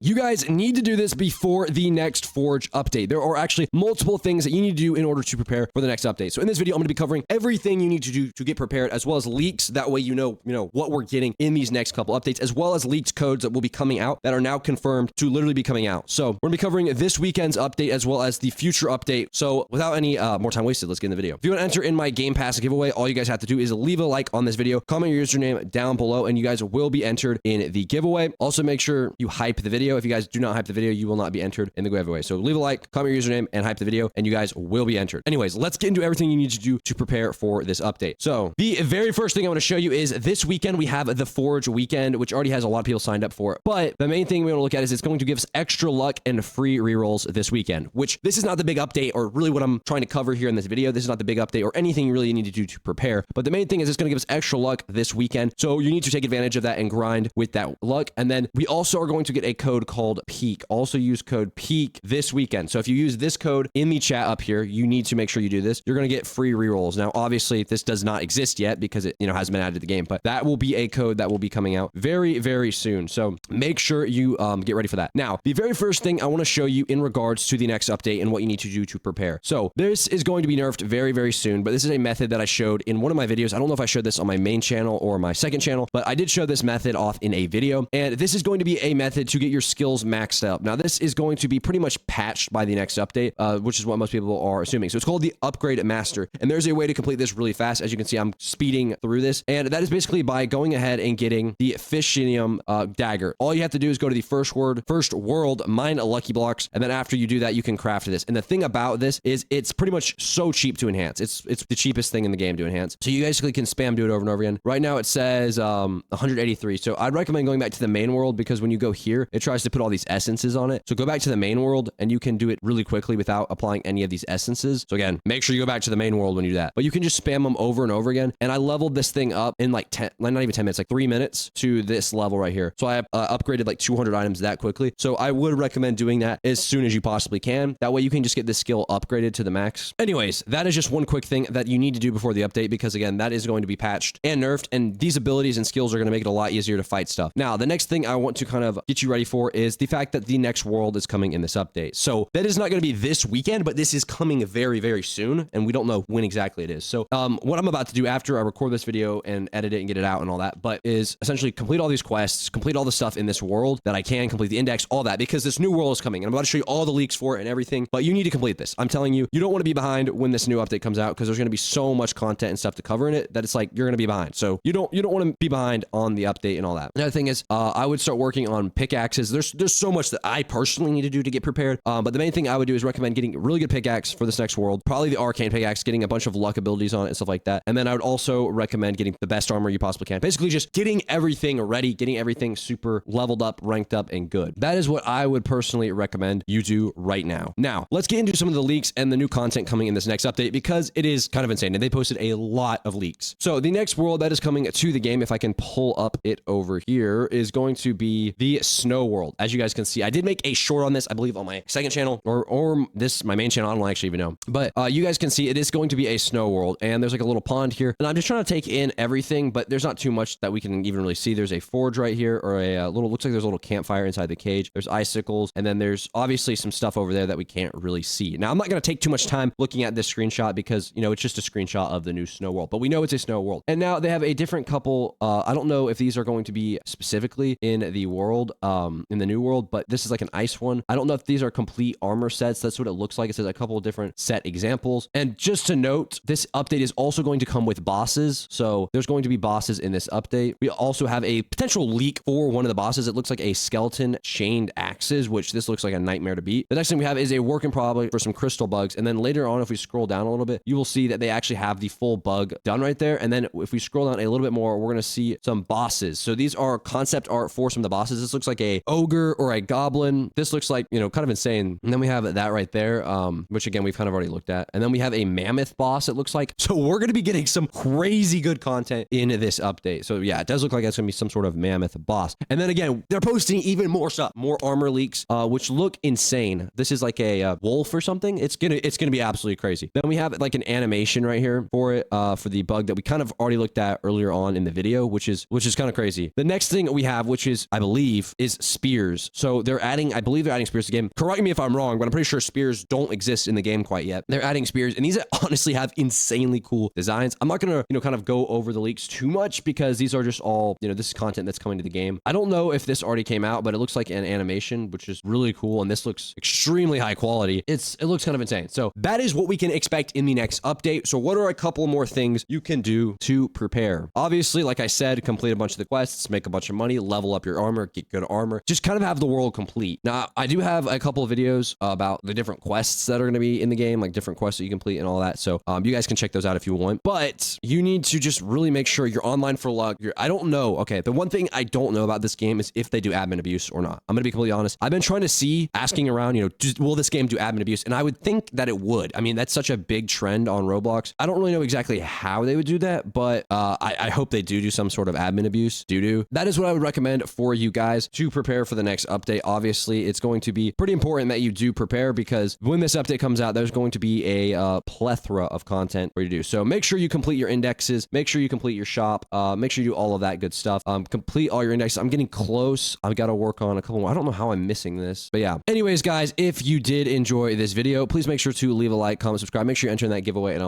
You guys need to do this before the next Forge update. There are actually multiple things that you need to do in order to prepare for the next update. So in this video, I'm going to be covering everything you need to do to get prepared, as well as leaks. That way you know what we're getting in these next couple updates, as well as leaked codes that will be coming out that are now confirmed to literally be coming out. So we're going to be covering this weekend's update as well as the future update. So without any more time wasted, let's get in the video. If you want to enter in my Game Pass giveaway, all you guys have to do is leave a like on this video, comment your username down below, and you guys will be entered in the giveaway. Also, make sure you hype the video. If you guys do not hype the video, you will not be entered in the giveaway. So leave a like, comment your username, and hype the video, and you guys will be entered. Anyways, let's get into everything you need to do to prepare for this update. So the very first thing I want to show you is this weekend we have the Forge weekend, which already has a lot of people signed up for it. But the main thing we want to look at is it's going to give us extra luck and free rerolls this weekend, which this is not the big update or really what I'm trying to cover here in this video. This is not the big update or anything you really need to do to prepare. But the main thing is it's going to give us extra luck this weekend. So you need to take advantage of that and grind with that luck. And then we also are going to get a code called Peak. Also use code Peak this weekend. So if you use this code in the chat up here, you need to make sure you do this. You're going to get free rerolls. Now, obviously, this does not exist yet because it hasn't been added to the game, but that will be a code that will be coming out very, very soon. So make sure you get ready for that. Now, the very first thing I want to show you in regards to the next update and what you need to do to prepare. So this is going to be nerfed very, very soon, but this is a method that I showed in one of my videos. I don't know if I showed this on my main channel or my second channel, but I did show this method off in a video. And this is going to be a method to get your skills maxed up. Now, this is going to be pretty much patched by the next update, which is what most people are assuming. So it's called the Upgrade Master. And there's a way to complete this really fast. As you can see, I'm speeding through this. And that is basically by going ahead and getting the Fishinium dagger. All you have to do is go to the first world, mine lucky blocks. And then after you do that, you can craft this. And the thing about this is it's pretty much so cheap to enhance. It's the cheapest thing in the game to enhance. So you basically can spam do it over and over again. Right now it says 183. So I'd recommend going back to the main world because when you go here, it tries to put all these essences on it. So go back to the main world and you can do it really quickly without applying any of these essences. So again, make sure you go back to the main world when you do that. But you can just spam them over and over again. And I leveled this thing up in like not even 10 minutes, like 3 minutes to this level right here. So I upgraded like 200 items that quickly. So I would recommend doing that as soon as you possibly can. That way you can just get this skill upgraded to the max. Anyways, that is just one quick thing that you need to do before the update because again, that is going to be patched and nerfed. And these abilities and skills are going to make it a lot easier to fight stuff. Now, the next thing I want to kind of get you ready for is the fact that the next world is coming in this update. So that is not going to be this weekend, but this is coming very, very soon. And we don't know when exactly it is. So what I'm about to do after I record this video and edit it and get it out and all that, but is essentially complete all these quests, complete all the stuff in this world that I can, complete the index, all that, because this new world is coming. And I'm about to show you all the leaks for it and everything, but you need to complete this. I'm telling you, you don't want to be behind when this new update comes out because there's going to be so much content and stuff to cover in it that it's like you're going to be behind. So you don't want to be behind on the update and all that. Another thing is I would start working on pickaxes. There's so much that I personally need to do to get prepared. But the main thing I would do is recommend getting a really good pickaxe for this next world, probably the arcane pickaxe, getting a bunch of luck abilities on it and stuff like that. And then I would also recommend getting the best armor you possibly can. Basically just getting everything ready, getting everything super leveled up, ranked up, and good. That is what I would personally recommend you do right now. Now, let's get into some of the leaks and the new content coming in this next update because it is kind of insane and they posted a lot of leaks. So the next world that is coming to the game, if I can pull up it over here, is going to be the snow world. As you guys can see, I did make a short on this, I believe on my second channel or this, my main channel. I don't actually even know, but you guys can see it is going to be a snow world and there's like a little pond here and I'm just trying to take in everything, but there's not too much that we can even really see. There's a forge right here or a little, looks like there's a little campfire inside the cage. There's icicles and then there's obviously some stuff over there that we can't really see. Now I'm not going to take too much time looking at this screenshot because it's just a screenshot of the new snow world, but we know it's a snow world. And now they have a different couple. I don't know if these are going to be specifically in the world, in the new world, but this is like an ice one. I don't know if these are complete armor sets. That's what it looks like. It says a couple of different set examples. And just to note, this update is also going to come with bosses. So there's going to be bosses in this update. We also have a potential leak for one of the bosses. It looks like a skeleton chained axes, which this looks like a nightmare to beat. The next thing we have is a work in progress for some crystal bugs. And then later on, if we scroll down a little bit, you will see that they actually have the full bug done right there. And then if we scroll down a little bit more, we're going to see some bosses. So these are concept art for some of the bosses. This looks like a ogre or a goblin. This looks like, kind of insane. And then we have that right there, which again, we've kind of already looked at. And then we have a mammoth boss, it looks like. So we're going to be getting some crazy good content in this update. So yeah, it does look like it's going to be some sort of mammoth boss. And then again, they're posting even more stuff, more armor leaks, which look insane. This is like a wolf or something. It's gonna be absolutely crazy. Then we have like an animation right here for it, for the bug that we kind of already looked at earlier on in the video, which is kind of crazy. The next thing we have, which is, I believe, is speed spears. So they're adding, I believe they're adding spears to the game. Correct me if I'm wrong, but I'm pretty sure spears don't exist in the game quite yet. They're adding spears, and these honestly have insanely cool designs. I'm not gonna, kind of go over the leaks too much because these are just all, this is content that's coming to the game. I don't know if this already came out, but it looks like an animation, which is really cool, and this looks extremely high quality. It looks kind of insane. So that is what we can expect in the next update. So what are a couple more things you can do to prepare? Obviously, like I said, complete a bunch of the quests, make a bunch of money, level up your armor, get good armor, just kind of have the world complete. Now, I do have a couple of videos about the different quests that are going to be in the game, like different quests that you complete and all that. So you guys can check those out if you want, but you need to just really make sure you're online for luck. I don't know. Okay. The one thing I don't know about this game is if they do admin abuse or not. I'm going to be completely honest. I've been trying to see, asking around, will this game do admin abuse? And I would think that it would. I mean, that's such a big trend on Roblox. I don't really know exactly how they would do that, but I hope they do some sort of admin abuse doo-doo. That is what I would recommend for you guys to prepare for the next update. Obviously, it's going to be pretty important that you do prepare because when this update comes out, there's going to be a plethora of content for you to do. So make sure you complete your indexes, make sure you complete your shop, make sure you do all of that good stuff. Complete all your indexes. I'm getting close. I've got to work on a couple more. I don't know how I'm missing this, but yeah. Anyways, guys, if you did enjoy this video, please make sure to leave a like, comment, subscribe. Make sure you enter in that giveaway, and I'll